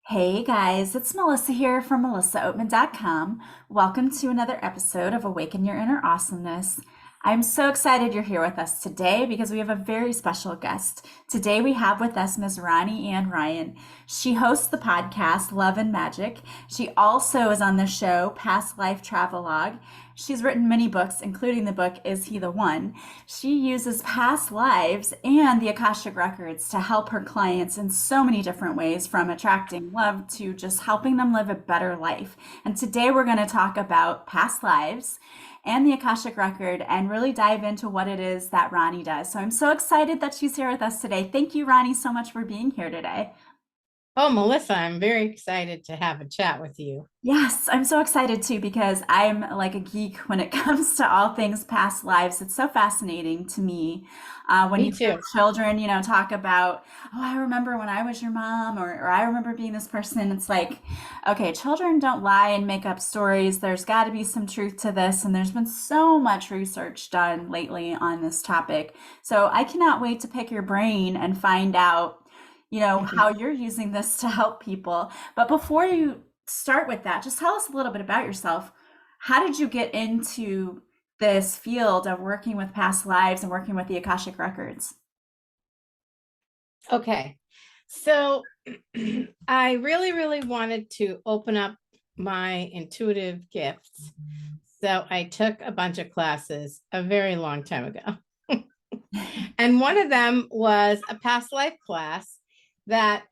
Hey guys, it's Melissa here from melissaoatman.com. Welcome to another episode of Awaken Your Inner Awesomeness. I'm so excited you're here with us today because we have a very special guest. Today we have with us Ms. Ronnie Ann Ryan. She hosts the podcast Love and Magic. She also is on the show Past Life Travelogue. She's written many books, including the book Is He the One? She uses past lives and the Akashic records to help her clients in so many different ways, from attracting love to just helping them live a better life. And today we're going to talk about past lives and the Akashic record and really dive into what it is that Ronnie does. So I'm so excited that she's here with us today. Thank you, Ronnie, so much for being here today. Oh, Melissa, I'm very excited to have a chat with you. Yes, I'm so excited too because I'm like a geek when it comes to all things past lives. It's so fascinating to me when Me you hear too. children, talk about, oh, I remember when I was your mom, or I remember being this person. It's like, okay, children don't lie and make up stories. There's got to be some truth to this. And there's been so much research done lately on this topic. So I cannot wait to pick your brain and find out how you're using this to help people. But before you start with that, just tell us a little bit about yourself. How did you get into this field of working with past lives and working with the Akashic records? Okay. So I really, really wanted to open up my intuitive gifts. So I took a bunch of classes a very long time ago. And one of them was a past life class that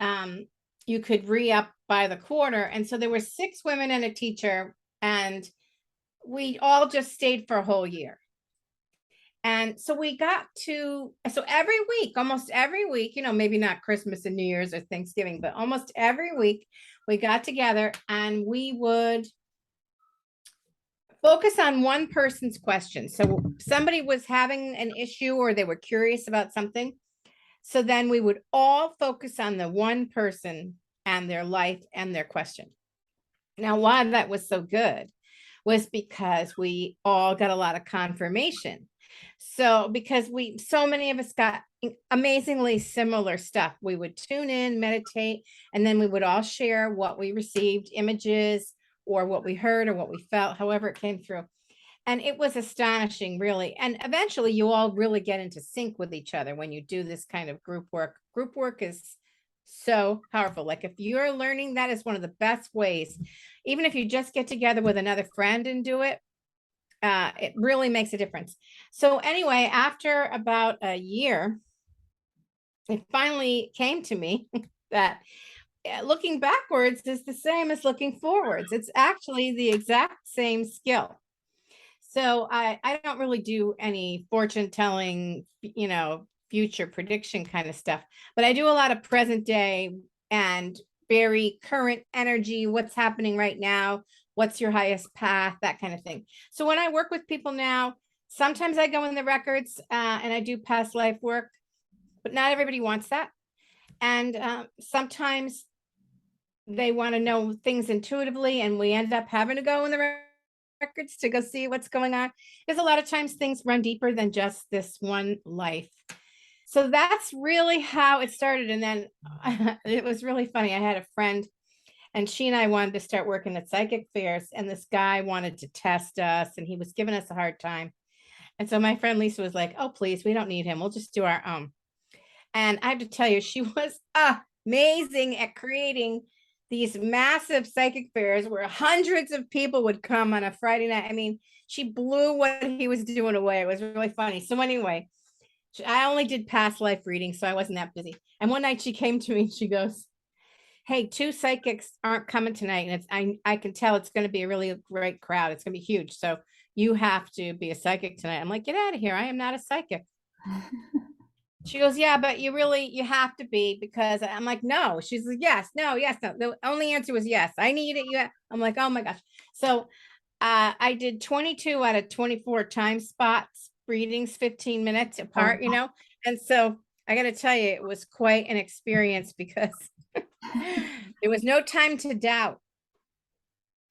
you could re-up by the quarter. And so there were six women and a teacher, and we all just stayed for a whole year. And so every week, almost every week, maybe not Christmas and New Year's or Thanksgiving, but almost every week we got together and we would focus on one person's question. So somebody was having an issue or they were curious about something. So then we would all focus on the one person and their life and their question. Now, why that was so good was because we all got a lot of confirmation. So because so many of us got amazingly similar stuff, we would tune in, meditate, and then we would all share what we received, images, or what we heard, or what we felt, however it came through. And it was astonishing, really. And eventually you all really get into sync with each other when you do this kind of group work. Group work is so powerful. Like if you're learning, that is one of the best ways. Even if you just get together with another friend and do it, it really makes a difference. So anyway, after about a year, it finally came to me that looking backwards is the same as looking forwards. It's actually the exact same skill. So I don't really do any fortune telling, future prediction kind of stuff, but I do a lot of present day and very current energy, what's happening right now, what's your highest path, that kind of thing. So when I work with people now, sometimes I go in the records and I do past life work, but not everybody wants that. And sometimes they want to know things intuitively, and we end up having to go in the records to go see what's going on. Because a lot of times things run deeper than just this one life. So that's really how it started. And then it was really funny. I had a friend and she and I wanted to start working at psychic fairs, and this guy wanted to test us and he was giving us a hard time. And so my friend Lisa was like, oh, please, we don't need him. We'll just do our own. And I have to tell you, she was amazing at creating these massive psychic fairs where hundreds of people would come on a Friday night. I mean, she blew what he was doing away. It was really funny. So anyway, I only did past life readings, so I wasn't that busy. And one night she came to me and she goes, hey, two psychics aren't coming tonight. And I can tell it's going to be a really great crowd. It's going to be huge. So you have to be a psychic tonight. I'm like, get out of here. I am not a psychic. She goes, yeah, but you have to be, because I'm like, no. She's like, yes, no, yes, no. The only answer was yes. I need it. Yeah. I'm like, oh my gosh. So I did 22 out of 24 time spots, readings, 15 minutes apart, And so I got to tell you, it was quite an experience because there was no time to doubt.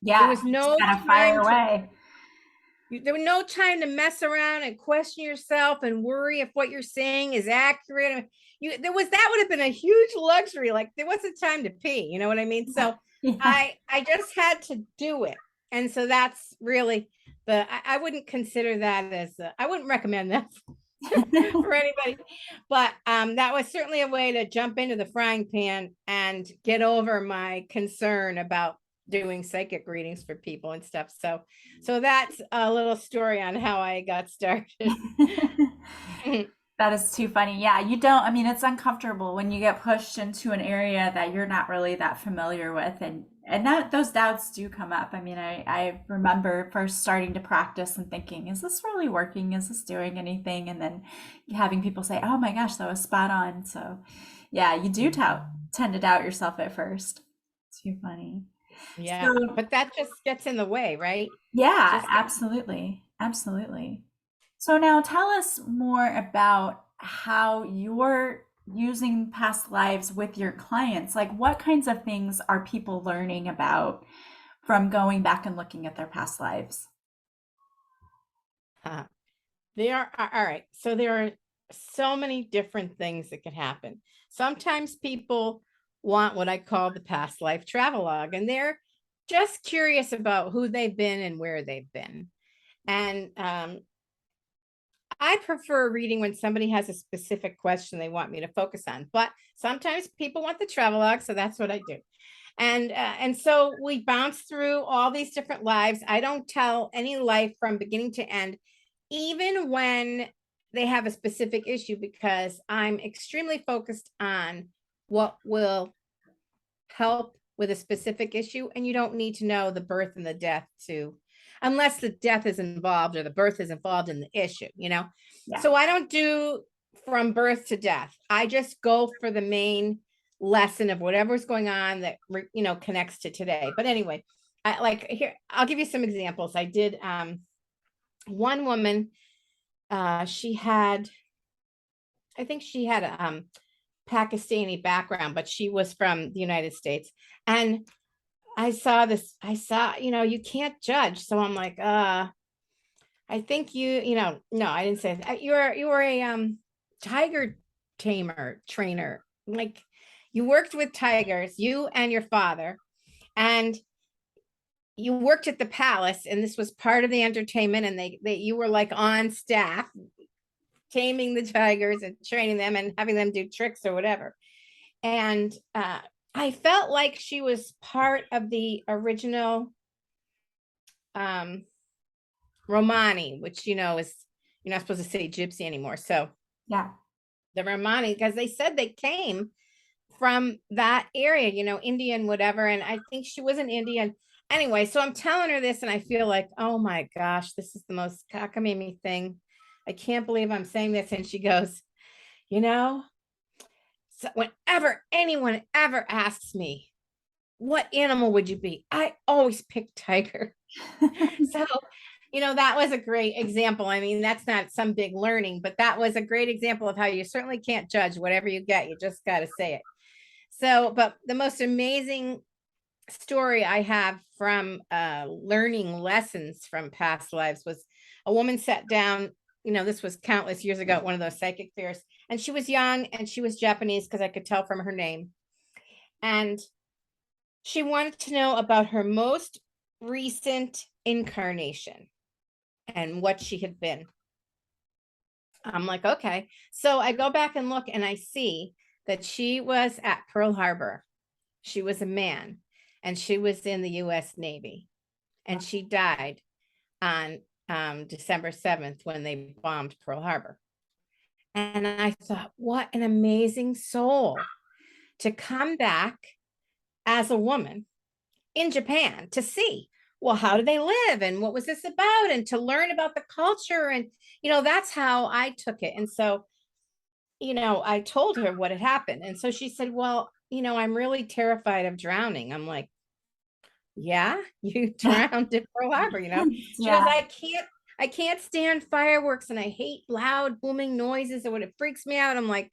There Yeah, was just no gotta fire time to, away. There was no time to mess around and question yourself and worry if what you're saying is accurate. That would have been a huge luxury. Like there wasn't time to pee, you know what I mean? So Yeah. I just had to do it. And so that's really I wouldn't consider that I wouldn't recommend that for anybody, but that was certainly a way to jump into the frying pan and get over my concern about doing psychic readings for people and stuff. So that's a little story on how I got started. That is too funny. Yeah, you don't, I mean, it's uncomfortable when you get pushed into an area that you're not really that familiar with, and that those doubts do come up. I mean, I remember first starting to practice and thinking, is this really working? Is this doing anything? And then having people say, oh my gosh, that was spot on. So yeah, you do tend to doubt yourself at first. Too funny. Yeah, So but that just gets in the way, right? yeah, Just absolutely. Absolutely. So now tell us more about how you're using past lives with your clients. Like what kinds of things are people learning about from going back and looking at their past lives? uh, there are all right. So there are so many different things that could happen. Sometimes people want what I call the past life travelogue, and they're just curious about who they've been and where they've been. And I prefer reading when somebody has a specific question they want me to focus on. But sometimes people want the travelogue, so that's what I do. And so we bounce through all these different lives. I don't tell any life from beginning to end, even when they have a specific issue, because I'm extremely focused on what will help with a specific issue. And you don't need to know the birth and the death to, unless the death is involved or the birth is involved in the issue, you know? Yeah. So I don't do from birth to death. I just go for the main lesson of whatever's going on that, you know, connects to today. But anyway, I like here, I'll give you some examples. I did one woman, she had, I think she had a Pakistani background, but she was from the United States. And I saw, you know, you can't judge. So I'm like, I think you know, no, I didn't say that. You were a tiger tamer trainer. Like you worked with tigers, you and your father, and you worked at the palace, and this was part of the entertainment, and they you were like on staff taming the tigers and training them and having them do tricks or whatever. And I felt like she was part of the original Romani, which, you know, is, you're not supposed to say gypsy anymore. So Yeah. the Romani, because they said they came from that area, you know, Indian, whatever. And I think she was an Indian. Anyway, so I'm telling her this, and I feel like, oh my gosh, this is the most cockamamie thing. I can't believe I'm saying this. And she goes, you know, so whenever anyone ever asks me, what animal would you be? I always pick tiger. So, you know, that was a great example. I mean, that's not some big learning, but that was a great example of how you certainly can't judge whatever you get. You just got to say it. So, but the most amazing story I have from learning lessons from past lives was a woman sat down, you know, this was countless years ago at one of those psychic fairs, and she was young and she was Japanese because I could tell from her name. And she wanted to know about her most recent incarnation and what she had been. I'm like, okay. So I go back and look, and I see that she was at Pearl Harbor. She was a man, and she was in the US Navy, and she died on December 7th when they bombed Pearl Harbor. And I thought, what an amazing soul to come back as a woman in Japan to see, well, how do they live and what was this about, and to learn about the culture. And, you know, that's how I took it. And so, you know, I told her what had happened. And so she said, well, you know, I'm really terrified of drowning. I'm like, yeah, you drowned at Pearl Harbor, you know? She goes, Yeah. I can't stand fireworks, and I hate loud booming noises, and when it freaks me out, I'm like,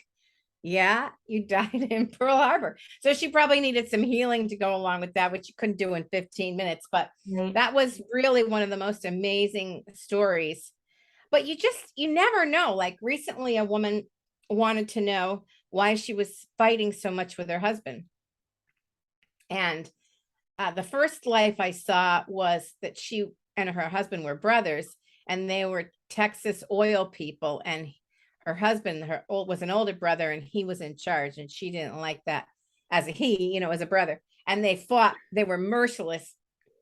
Yeah, you died in Pearl Harbor. So she probably needed some healing to go along with that, which you couldn't do in 15 minutes. But Right. that was really one of the most amazing stories. But you never know. Like recently, a woman wanted to know why she was fighting so much with her husband. And the first life I saw was that she and her husband were brothers, and they were Texas oil people. And her husband, was an older brother, and he was in charge, and she didn't like that as a he, as a brother. And they fought. They were merciless,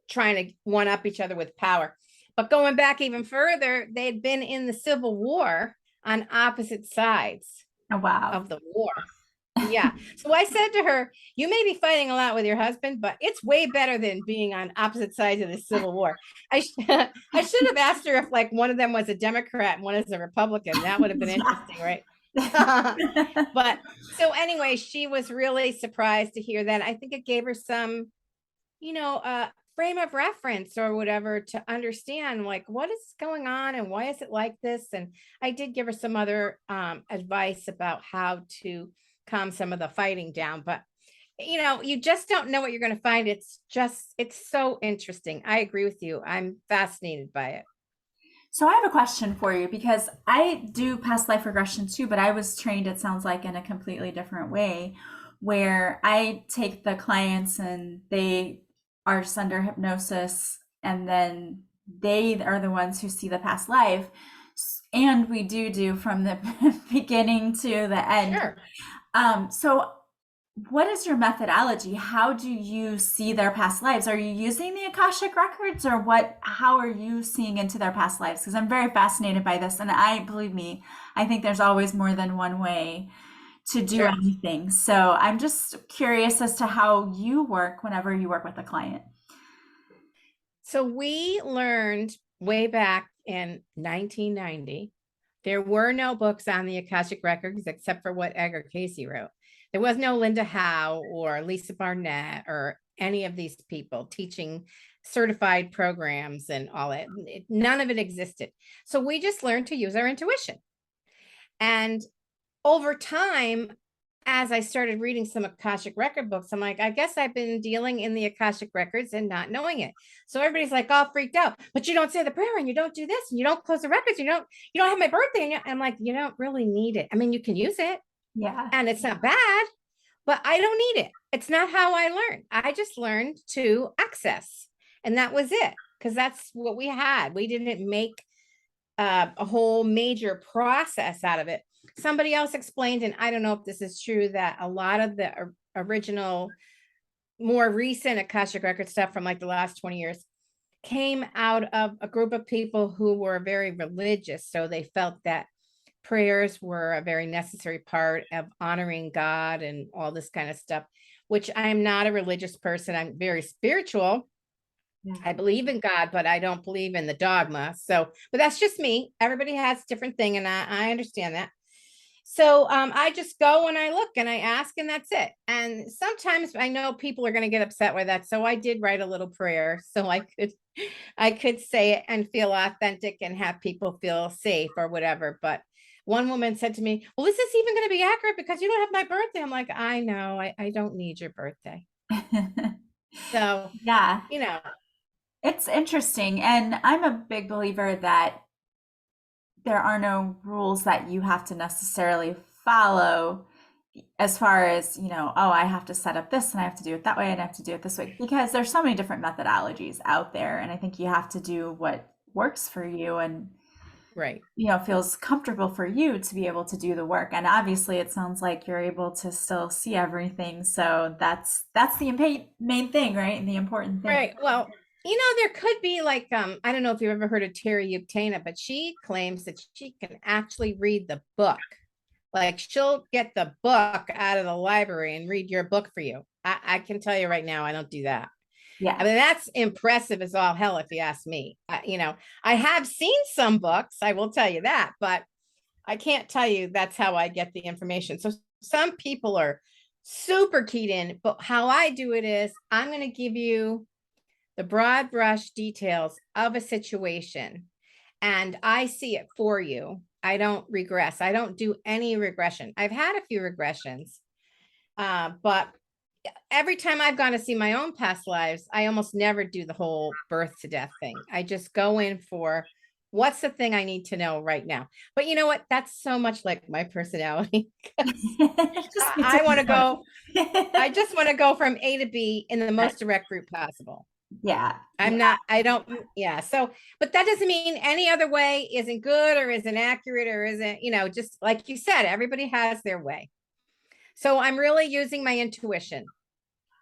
trying to one up each other with power. But going back even further, they'd been in the Civil War on opposite sides Oh, wow. of the war. Yeah. So I said to her, you may be fighting a lot with your husband, but it's way better than being on opposite sides of the Civil War. I should have asked her if like one of them was a Democrat and one is a Republican. That would have been interesting, right? But so anyway, she was really surprised to hear that. I think it gave her some, frame of reference or whatever to understand like what is going on and why is it like this. And I did give her some other advice about how to calm some of the fighting down. But you just don't know what you're going to find. It's so interesting. I agree with you. I'm fascinated by it. So I have a question for you because I do past life regression too, but I was trained, it sounds like, in a completely different way, where I take the clients and they are just under hypnosis, and then they are the ones who see the past life. And we do from the beginning to the end. Sure. So what is your methodology? How do you see their past lives? Are you using the Akashic records, or how are you seeing into their past lives? Because I'm very fascinated by this. And believe me, I think there's always more than one way to do Sure. anything. So I'm just curious as to how you work whenever you work with a client. So we learned way back in 1990, there were no books on the Akashic Records except for what Edgar Casey wrote. There was no Linda Howe or Lisa Barnett or any of these people teaching certified programs and all that. None of it existed. So we just learned to use our intuition. And over time, as I started reading some Akashic record books, I'm like, I guess I've been dealing in the Akashic records and not knowing it. So everybody's like all freaked out, but you don't say the prayer and you don't do this and you don't close the records. You don't have my birthday. And I'm like, you don't really need it. I mean, you can use it Yeah. and it's not bad, but I don't need it. It's not how I learned. I just learned to access, and that was it. Because that's what we had. We didn't make a whole major process out of it. Somebody else explained, and I don't know if this is true, that a lot of the original, more recent Akashic record stuff from like the last 20 years came out of a group of people who were very religious. So they felt that prayers were a very necessary part of honoring God and all this kind of stuff, which I'm not a religious person. I'm very spiritual. Yeah. I believe in God, but I don't believe in the dogma. So, but that's just me. Everybody has a different thing, and I understand that. So I just go and I look and I ask, and that's it. And sometimes I know people are going to get upset with that. So I did write a little prayer so I could say it and feel authentic and have people feel safe or whatever. But one woman said to me, well, is this even going to be accurate because you don't have my birthday? I'm like, I know, I don't need your birthday. So, Yeah. you know, It's interesting. And I'm a big believer that there are no rules that you have to necessarily follow as far as, oh, I have to set up this and I have to do it that way and I have to do it this way, because there's so many different methodologies out there. And I think you have to do what works for you and, right. feels comfortable for you to be able to do the work. And obviously it sounds like you're able to still see everything. So that's the main thing, right? And the important thing. Right. Well, there could be like, I don't know if you've ever heard of Terry Uktana, but she claims that she can actually read the book. Like she'll get the book out of the library and read your book for you. I can tell you right now, I don't do that. I Yeah. mean, that's impressive as all hell, if you ask me. I have seen some books, I will tell you that, but I can't tell you that's how I get the information. So some people are super keyed in, but how I do it is I'm going to give you the broad brush details of a situation and I see it for you. I don't regress. I don't do any regression. I've had a few regressions, but every time I've gone to see my own past lives, I almost never do the whole birth to death thing. I just go in for what's the thing I need to know right now. But you know what? That's so much like my personality. 'Cause Just get to I want to go, the I just want to go from A to B in the point. most direct route possible. Yeah. I'm not, I don't, yeah. So, but that doesn't mean any other way isn't good or isn't accurate or isn't, just like you said, everybody has their way. So I'm really using my intuition.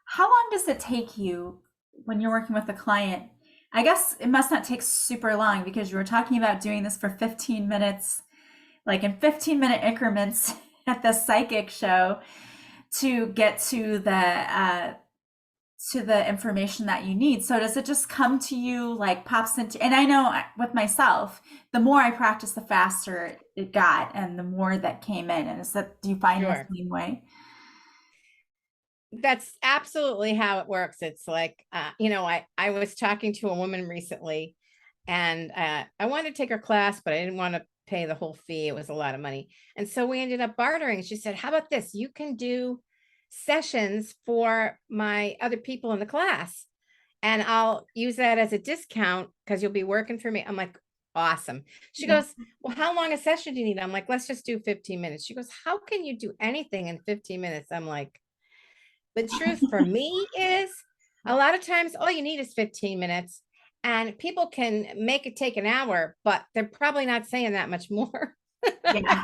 How long does it take you when you're working with a client? I guess it must not take super long because you were talking about doing this for 15 minutes, like in 15-minute increments at the psychic show to get to the information that you need. So does it just come to you like pops into, and I know with myself, the more I practice, the faster it got and the more that came in. And is that, do you find the Sure. same way? That's absolutely how it works. It's like, I was talking to a woman recently and I wanted to take her class, but I didn't want to pay the whole fee. It was a lot of money. And so we ended up bartering. She said, how about this? You can do sessions for my other people in the class and I'll use that as a discount because you'll be working for me. I'm like, awesome. She Yeah. goes, well, how long a session do you need? I'm like, let's just do 15 minutes. She goes, how can you do anything in 15 minutes? I'm like, the truth for me is a lot of times all you need is 15 minutes and people can make it take an hour, but they're probably not saying that much more. Yeah.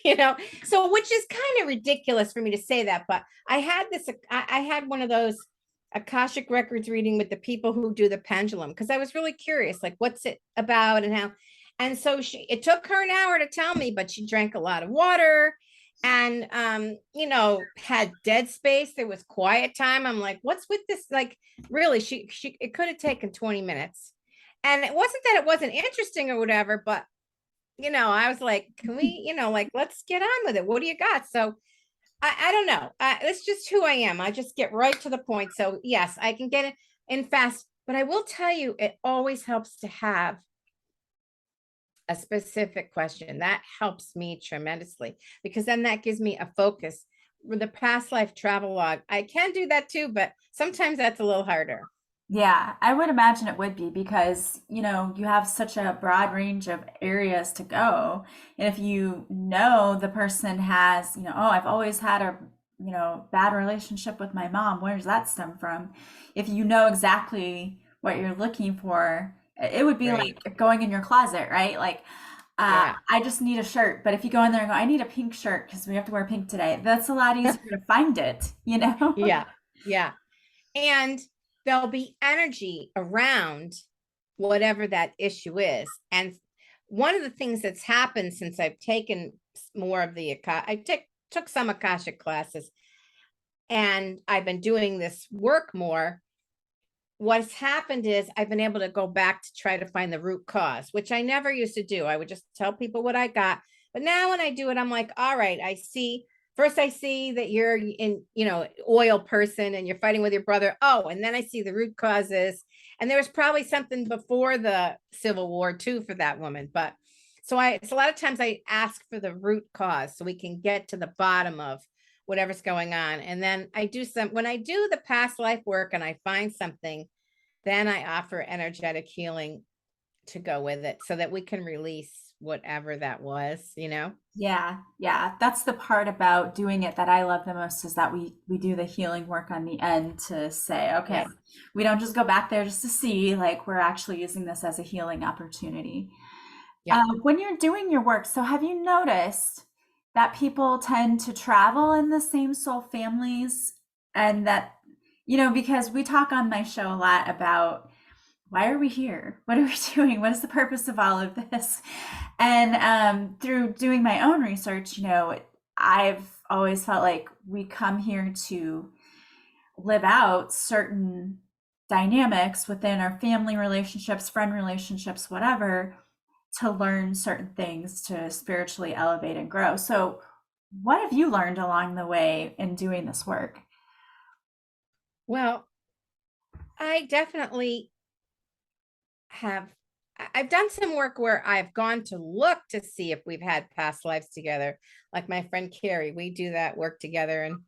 you know, so which is kind of ridiculous for me to say that, but I had this, I had one of those Akashic records reading with the people who do the pendulum because I was really curious, like what's it about and how. And so it took her an hour to tell me, but she drank a lot of water and had dead space. There was quiet time. I'm like, what's with this? Like, really, she it could have taken 20 minutes. And it wasn't that it wasn't interesting or whatever, but I was like, can we, like, let's get on with it. What do you got? So I don't know. It's just who I am. I just get right to the point. So yes, I can get it in fast, but I will tell you, it always helps to have a specific question. That helps me tremendously because then that gives me a focus. With the past life travel log, I can do that too, but sometimes that's a little harder. Yeah, I would imagine it would be because, you have such a broad range of areas to go. And if you know the person has, oh, I've always had a, bad relationship with my mom, where does that stem from? If you know exactly what you're looking for, it would be Right. like going in your closet, right? Like, Yeah. I just need a shirt. But if you go in there and go, I need a pink shirt because we have to wear pink today, that's a lot easier to find it, you know? Yeah. Yeah. And there'll be energy around whatever that issue is. And one of the things that's happened since I've taken more of took some Akashic classes and I've been doing this work more. What's happened is I've been able to go back to try to find the root cause, which I never used to do. I would just tell people what I got. But now when I do it, I'm like, all right, I see that you're in, oil person and you're fighting with your brother. Oh, and then I see the root causes. And there was probably something before the Civil War too for that woman. But it's a lot of times I ask for the root cause so we can get to the bottom of whatever's going on. And then when I do the past life work and I find something, then I offer energetic healing to go with it so that we can release whatever that was. Yeah, yeah. That's the part about doing it that I love the most is that we do the healing work on the end to say, okay, Yes. we don't just go back there just to see, like we're actually using this as a healing opportunity. Yep. When you're doing your work, so have you noticed that people tend to travel in the same soul families and that, because we talk on my show a lot about why are we here? What are we doing? What is the purpose of all of this? And through doing my own research, I've always felt like we come here to live out certain dynamics within our family relationships, friend relationships, whatever, to learn certain things to spiritually elevate and grow. So, what have you learned along the way in doing this work? Well, I definitely have I've done some work where I've gone to look to see if we've had past lives together. Like my friend Carrie, we do that work together, and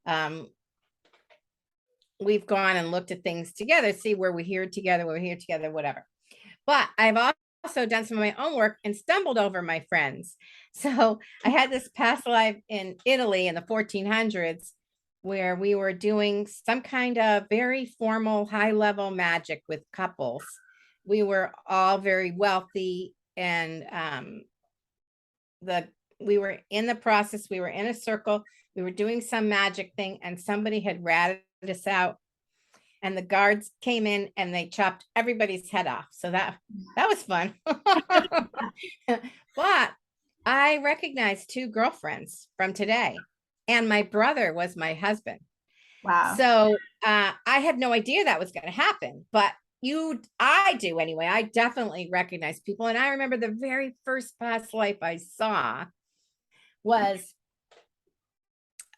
um, we've gone and looked at things together, see where we're here together, whatever. But I've also done some of my own work and stumbled over my friends. So I had this past life in Italy in the 1400s where we were doing some kind of very formal, high level magic with couples. We were all very wealthy, and the we were in the process, we were in a circle, we were doing some magic thing, and somebody had ratted us out, and the guards came in and they chopped everybody's head off. So that was fun. But I recognized two girlfriends from today, and my brother was my husband. Wow. So I had no idea that was going to happen, but I do anyway. I definitely recognize people. And I remember the very first past life I saw was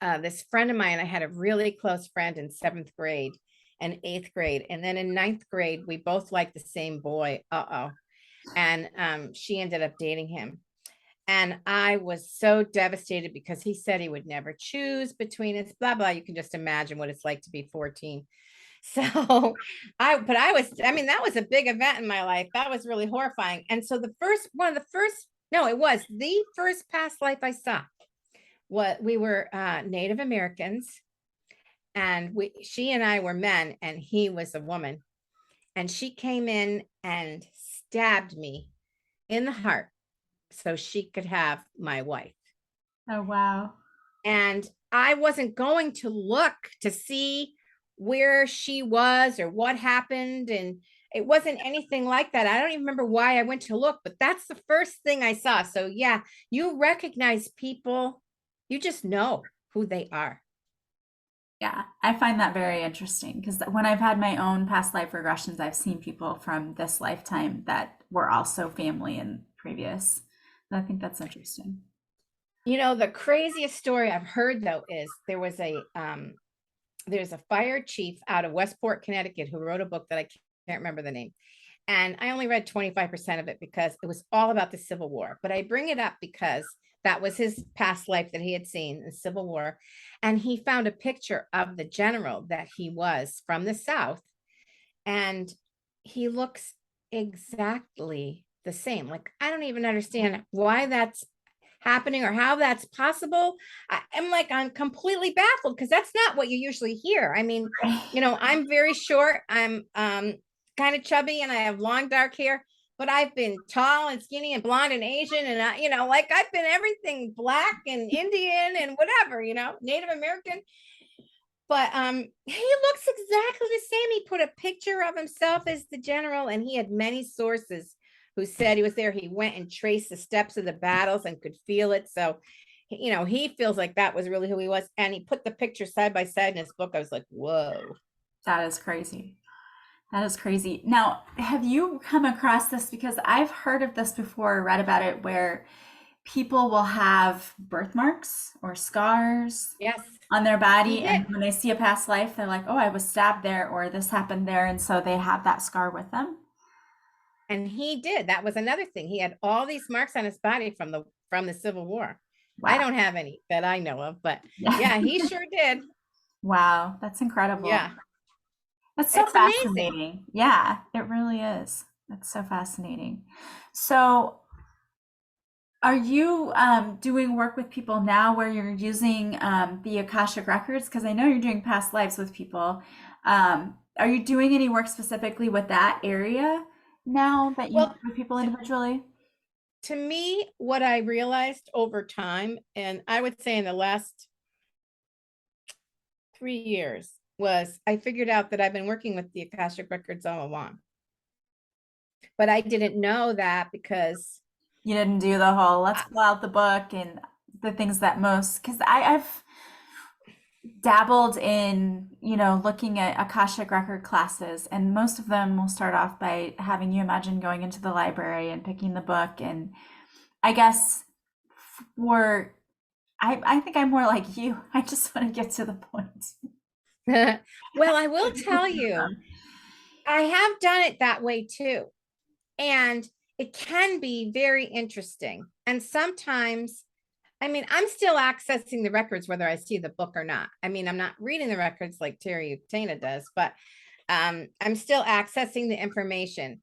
this friend of mine. I had a really close friend in 7th grade and 8th grade. And then in 9th grade, we both liked the same boy. And she ended up dating him. And I was so devastated because he said he would never choose between us, blah, blah. You can just imagine what it's like to be 14. So I mean, that was a big event in my life. That was really horrifying. And so it was the first past life I saw. We were Native Americans, and she and I were men, and he was a woman. And she came in and stabbed me in the heart so she could have my wife. Oh, wow. And I wasn't going to look to see where she was or what happened. And it wasn't anything like that. I don't even remember why I went to look, but that's the first thing I saw. So yeah, you recognize people, you just know who they are. Yeah, I find that very interesting because when I've had my own past life regressions, I've seen people from this lifetime that were also family in previous. And I think that's interesting. The craziest story I've heard though is there's a fire chief out of Westport, Connecticut, who wrote a book that I can't remember the name. And I only read 25% of it because it was all about the Civil War. But I bring it up because that was his past life that he had seen, the Civil War. And he found a picture of the general that he was from the South. And he looks exactly the same. Like, I don't even understand why that's happening or how that's possible. I'm completely baffled because that's not what you usually hear. I mean, I'm very short. I'm kind of chubby and I have long dark hair, but I've been tall and skinny and blonde and Asian, and I've been everything, black and Indian and whatever, Native American. But he looks exactly the same. He put a picture of himself as the general, and he had many sources who said he was there. He went and traced the steps of the battles and could feel it. So, he feels like that was really who he was. And he put the picture side by side in his book. I was like, whoa. That is crazy. That is crazy. Now, have you come across this? Because I've heard of this before, read about it, where people will have birthmarks or scars Yes, on their he body, did. and when they see a past life, they're like, "Oh, I was stabbed there," or "This happened there," and so they have that scar with them. And he did. That was another thing. He had all these marks on his body from the Civil War. I Wow. don't have any that I know of, but Yeah. yeah, he sure did. Wow, that's incredible. Yeah, That's so it's amazing. fascinating. Yeah, it really is. That's so fascinating. So, are you doing work with people now where you're using the Akashic records? Because I know you're doing past lives with people. Are you doing any work specifically with that area now that you work Well, with people to, individually? to me, what I realized over time, and I would say in the last 3 years, was I figured out that I've been working with the Akashic records all along. But I didn't know that because You didn't do the whole let's I, pull out the book and the things that most, because I've dabbled in, looking at Akashic record classes, and most of them will start off by having you imagine going into the library and picking the book. And I guess for, I think I'm more like you. I just want to get to the point. well, I will tell you, I have done it that way too. And it can be very interesting. And sometimes, I mean, I'm still accessing the records, whether I see the book or not. I mean, I'm not reading the records like Terry Uktana does, but I'm still accessing the information.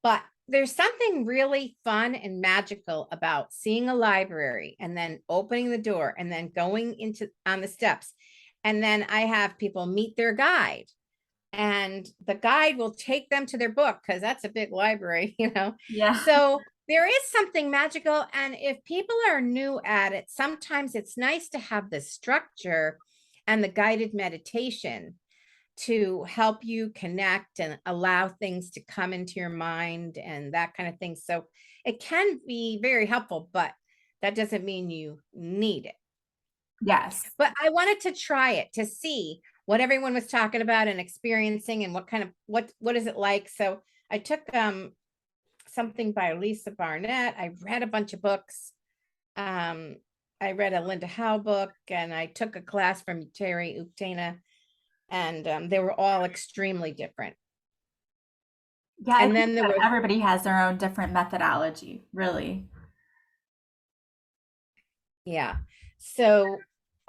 But there's something really fun and magical about seeing a library and then opening the door and then going into on the steps. And then I have people meet their guide, and the guide will take them to their book because that's a big library, you know. Yeah. So there is something magical. And if people are new at it, sometimes it's nice to have the structure and the guided meditation to help you connect and allow things to come into your mind and that kind of thing. So it can be very helpful, but that doesn't mean you need it. Yes. But I wanted to try it to see what everyone was talking about and experiencing and what kind of what is it like. So I took something by Lisa Barnett. I read a bunch of books. I read a Linda Howe book, and I took a class from Terry Uktana, and they were all extremely different. Yeah, I And think then there that was, everybody has their own different methodology, really. yeah. So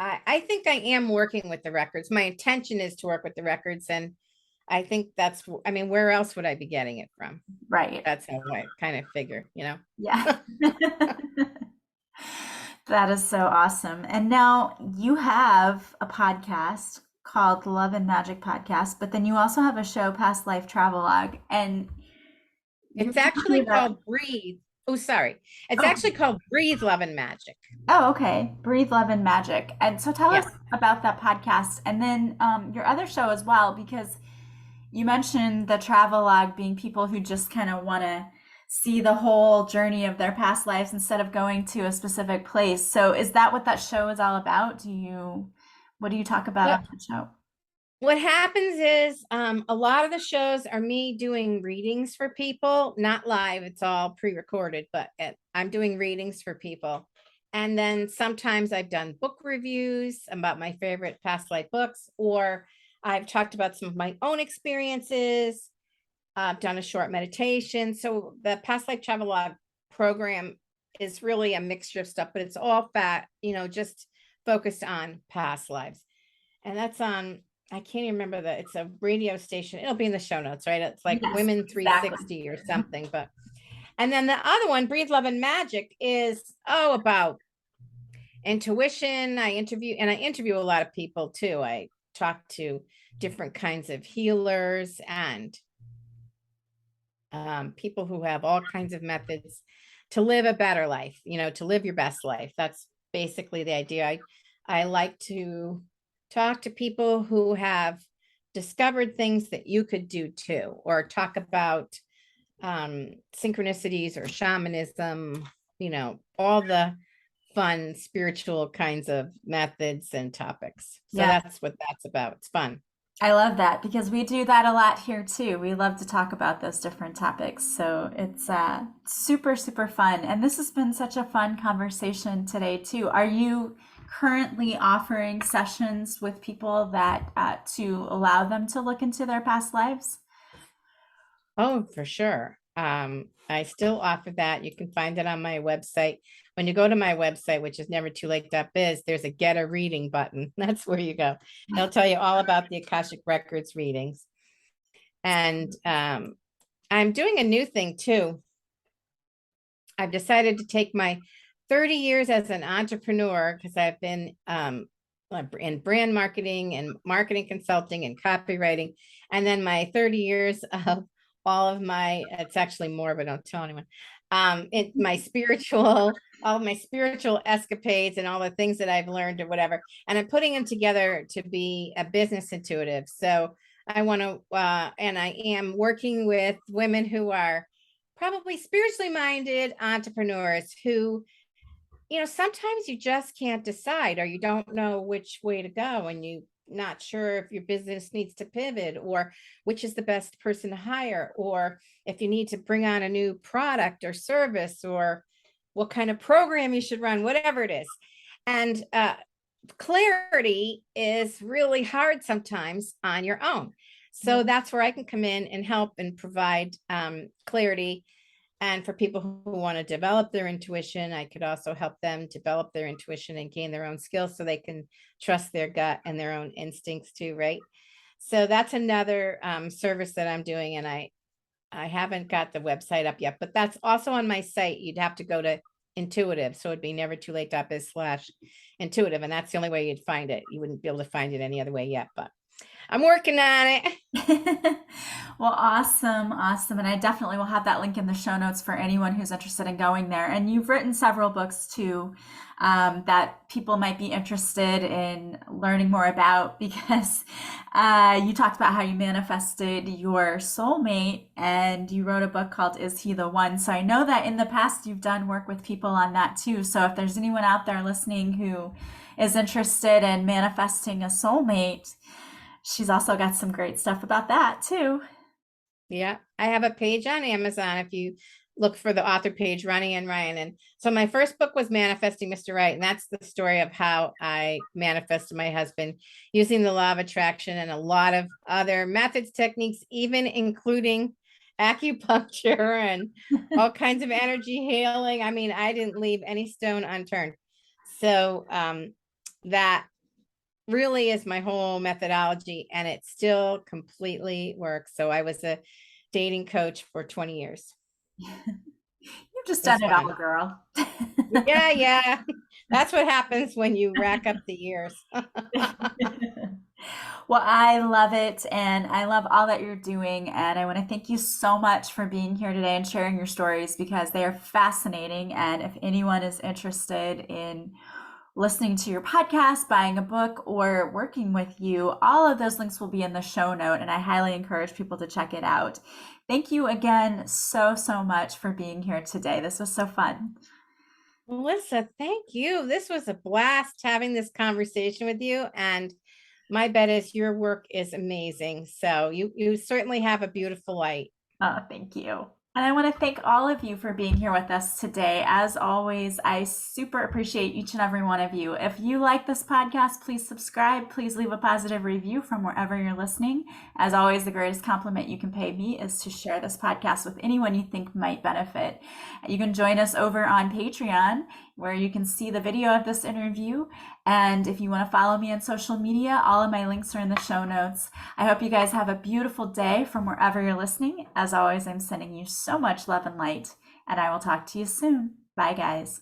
I think I am working with the records. My intention is to work with the records, and I think that's, I mean, where else would I be getting it from? Right. That's how I kind of figure, you know? Yeah. That is so awesome. And now you have a podcast called Love and Magic Podcast, but then you also have a show, Past Life Travelogue, and you're It's talking actually about, called Breathe. Oh, sorry. It's oh, actually called Breathe, Love, and Magic. oh, okay. Breathe, Love, and Magic. And so tell us Yeah. about that podcast and then your other show as well, because you mentioned the travelogue being people who just kind of want to see the whole journey of their past lives instead of going to a specific place. So is that what that show is all about? What do you talk about Well, on the show? what happens is a lot of the shows are me doing readings for people, not live, it's all pre-recorded, but I'm doing readings for people. And then sometimes I've done book reviews about my favorite past life books, or I've talked about some of my own experiences. I've done a short meditation. So the past life travelogue program is really a mixture of stuff, but it's all fat, you know, just focused on past lives. And that's on, I can't even remember it's a radio station. It'll be in the show notes, right? It's like Yes, Women exactly. 360 or something. But and then the other one, Breathe, Love, and Magic, is about intuition. I interview a lot of people too. I talk to different kinds of healers and people who have all kinds of methods to live a better life, you know, to live your best life. That's basically the idea. I like to talk to people who have discovered things that you could do too, or talk about synchronicities or shamanism, you know, all the fun spiritual kinds of methods and topics. So Yeah, that's what that's about. It's fun. I love that because we do that a lot here too. We love to talk about those different topics. So it's super, super fun. And this has been such a fun conversation today too. Are you currently offering sessions with people that to allow them to look into their past lives? Oh, for sure. I still offer that. You can find it on my website. When you go to my website, which is nevertoolate.biz, there's a get a reading button. That's where you go. It'll tell you all about the Akashic Records readings. And I'm doing a new thing too. I've decided to take my 30 years as an entrepreneur, because I've been in brand marketing and marketing consulting and copywriting. And then my 30 years of all of my, it's actually more, but don't tell anyone, my spiritual, all of my spiritual escapades and all the things that I've learned or whatever. And I'm putting them together to be a business intuitive. So I want to, and I am working with women who are probably spiritually minded entrepreneurs who, you know, sometimes you just can't decide, or you don't know which way to go, and you not sure if your business needs to pivot, or which is the best person to hire, or if you need to bring on a new product or service, or what kind of program you should run, whatever it is. And clarity is really hard sometimes on your own. So that's where I can come in and help and provide clarity And for people who want to develop their intuition, I could also help them develop their intuition and gain their own skills so they can trust their gut and their own instincts too, right? So that's another service that I'm doing. And I haven't got the website up yet, but that's also on my site. You'd have to go to intuitive. So it'd be nevertoolate.biz/intuitive. And that's the only way you'd find it. You wouldn't be able to find it any other way yet, but I'm working on it. Well, awesome, awesome. And I definitely will have that link in the show notes for anyone who's interested in going there. And you've written several books too, that people might be interested in learning more about because you talked about how you manifested your soulmate and you wrote a book called Is He the One? So I know that in the past you've done work with people on that too. So if there's anyone out there listening who is interested in manifesting a soulmate, she's also got some great stuff about that too. Yeah, I have a page on Amazon if you look for the author page, Ronnie Ann Ryan. And so my first book was Manifesting Mr. Right. And that's the story of how I manifested my husband using the law of attraction and a lot of other methods, techniques, even including acupuncture and all kinds of energy healing. I mean, I didn't leave any stone unturned. So that really is my whole methodology, and it still completely works. So I was a dating coach for 20 years. You've just It was done it all, fun. girl. Yeah. That's what happens when you rack up the years. Well, I love it and I love all that you're doing. And I want to thank you so much for being here today and sharing your stories because they are fascinating. And if anyone is interested in listening to your podcast, buying a book, or working with you, all of those links will be in the show note. And I highly encourage people to check it out. Thank you again so, so much for being here today. This was so fun. Melissa, thank you. This was a blast having this conversation with you. And my bet is your work is amazing. So you certainly have a beautiful light. Oh, thank you. And I want to thank all of you for being here with us today. As always, I super appreciate each and every one of you. If you like this podcast, please subscribe. Please leave a positive review from wherever you're listening. As always, the greatest compliment you can pay me is to share this podcast with anyone you think might benefit. You can join us over on Patreon, where you can see the video of this interview. And if you want to follow me on social media, all of my links are in the show notes. I hope you guys have a beautiful day from wherever you're listening. As always, I'm sending you so much love and light, and I will talk to you soon. Bye, guys.